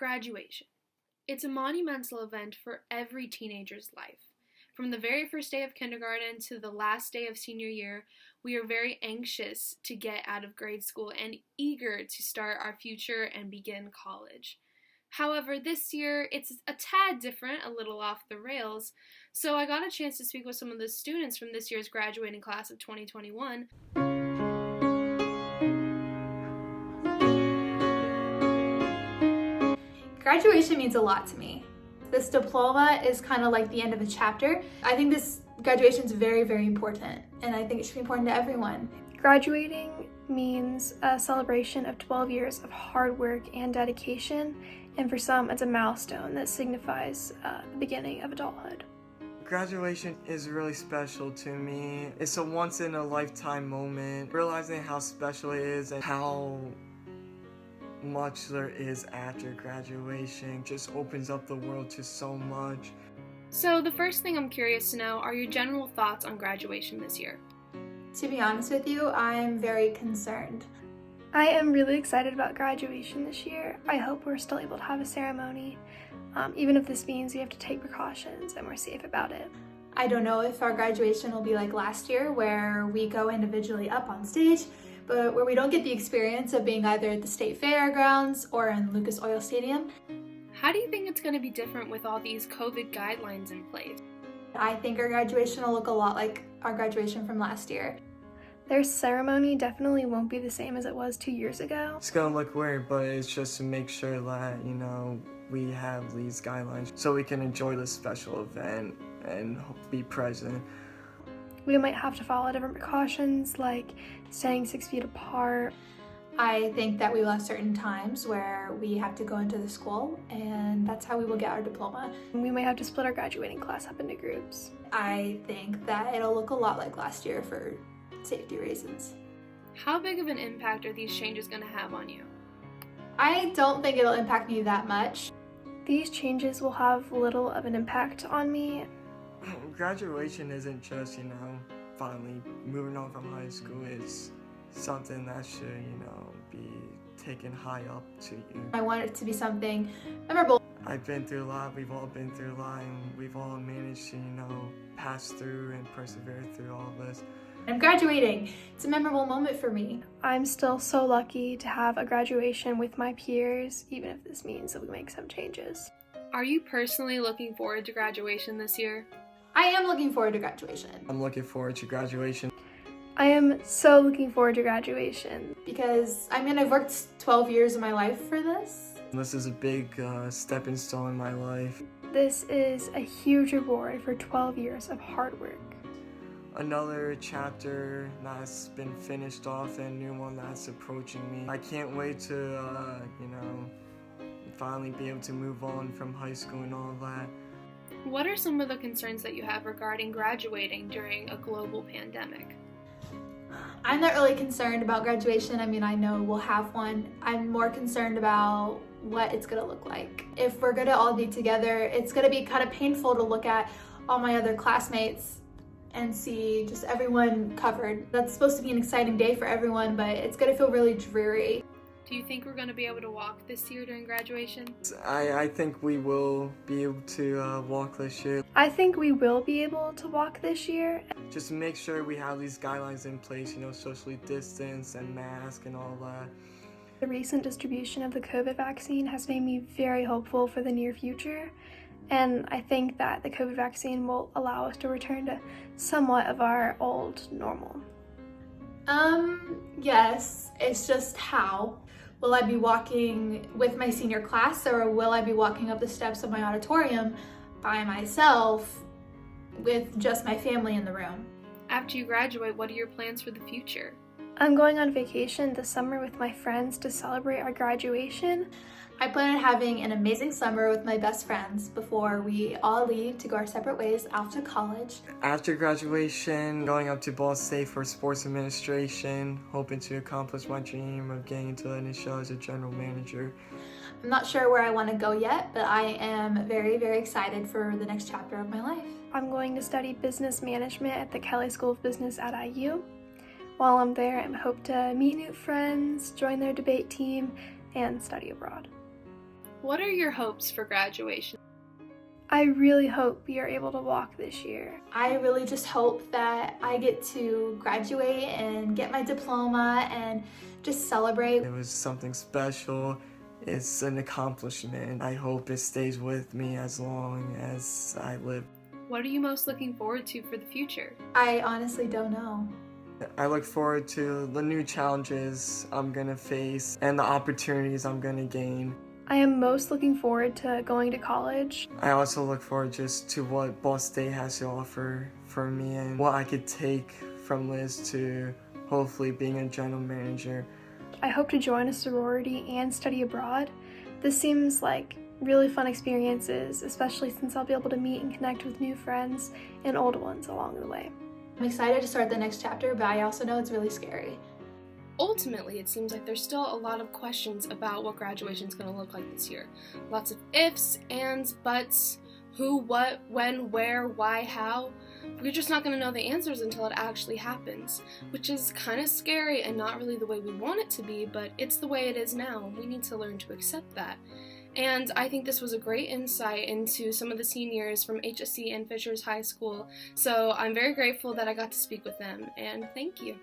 Graduation. It's a monumental event for every teenager's life. From the very first day of kindergarten to the last day of senior year, we are very anxious to get out of grade school and eager to start our future and begin college. However, this year it's a tad different, a little off the rails, so I got a chance to speak with some of the students from this year's graduating class of 2021. Graduation means a lot to me. This diploma is kind of like the end of a chapter. I think this graduation is very, very important, and I think it should be important to everyone. Graduating means a celebration of 12 years of hard work and dedication, and for some, it's a milestone that signifies the beginning of adulthood. Graduation is really special to me. It's a once-in-a-lifetime moment. Realizing how special it is and how much there is after graduation just opens up the world to so much. So the first thing I'm curious to know are your general thoughts on graduation this year. To be honest with you, I'm very concerned. I am really excited about graduation this year. I hope we're still able to have a ceremony, even if this means we have to take precautions and we're safe about it. I don't know if our graduation will be like last year, where we go individually up on stage, but where we don't get the experience of being either at the state fairgrounds or in Lucas Oil Stadium. How do you think it's going to be different with all these COVID guidelines in place? I think our graduation will look a lot like our graduation from last year. Their ceremony definitely won't be the same as it was 2 years ago. It's gonna look weird, but it's just to make sure that, we have these guidelines so we can enjoy this special event and be present. We might have to follow different precautions like staying 6 feet apart. I think that we will have certain times where we have to go into the school, and that's how we will get our diploma. We might have to split our graduating class up into groups. I think that it'll look a lot like last year for safety reasons. How big of an impact are these changes going to have on you? I don't think it'll impact me that much. These changes will have little of an impact on me. Graduation isn't just, finally moving on from high school. It's something that should, be taken high up to you. I want it to be something memorable. I've been through a lot, we've all been through a lot, and we've all managed to, pass through and persevere through all of this. I'm graduating. It's a memorable moment for me. I'm still so lucky to have a graduation with my peers, even if this means that we make some changes. Are you personally looking forward to graduation this year? I am looking forward to graduation. I'm looking forward to graduation. I am so looking forward to graduation. Because, I've worked 12 years of my life for this. This is a big stepping stone in my life. This is a huge reward for 12 years of hard work. Another chapter that's been finished off and a new one that's approaching me. I can't wait to, finally be able to move on from high school and all that. What are some of the concerns that you have regarding graduating during a global pandemic? I'm not really concerned about graduation. I know we'll have one. I'm more concerned about what it's gonna look like. If we're gonna all be together, it's gonna be kind of painful to look at all my other classmates and see just everyone covered. That's supposed to be an exciting day for everyone, but it's gonna feel really dreary. Do you think we're going to be able to walk this year during graduation? I think we will be able to walk this year. I think we will be able to walk this year. Just make sure we have these guidelines in place, socially distance and mask and all that. The recent distribution of the COVID vaccine has made me very hopeful for the near future, and I think that the COVID vaccine will allow us to return to somewhat of our old normal. Yes, it's just how. Will I be walking with my senior class, or will I be walking up the steps of my auditorium by myself with just my family in the room? After you graduate, what are your plans for the future? I'm going on vacation this summer with my friends to celebrate our graduation. I plan on having an amazing summer with my best friends before we all leave to go our separate ways after college. After graduation, going up to Ball State for sports administration, hoping to accomplish my dream of getting into the NHL as a general manager. I'm not sure where I want to go yet, but I am very, very excited for the next chapter of my life. I'm going to study business management at the Kelley School of Business at IU. While I'm there, I hope to meet new friends, join their debate team, and study abroad. What are your hopes for graduation? I really hope we are able to walk this year. I really just hope that I get to graduate and get my diploma and just celebrate. It was something special. It's an accomplishment. I hope it stays with me as long as I live. What are you most looking forward to for the future? I honestly don't know. I look forward to the new challenges I'm gonna face and the opportunities I'm gonna gain. I am most looking forward to going to college. I also look forward just to what Ball State has to offer for me and what I could take from Liz to hopefully being a general manager. I hope to join a sorority and study abroad. This seems like really fun experiences, especially since I'll be able to meet and connect with new friends and old ones along the way. I'm excited to start the next chapter, but I also know it's really scary. Ultimately, it seems like there's still a lot of questions about what graduation is going to look like this year. Lots of ifs, ands, buts, who, what, when, where, why, how. We're just not going to know the answers until it actually happens, which is kind of scary and not really the way we want it to be, but it's the way it is now, and we need to learn to accept that. And I think this was a great insight into some of the seniors from HSC and Fishers High School, so I'm very grateful that I got to speak with them, and thank you.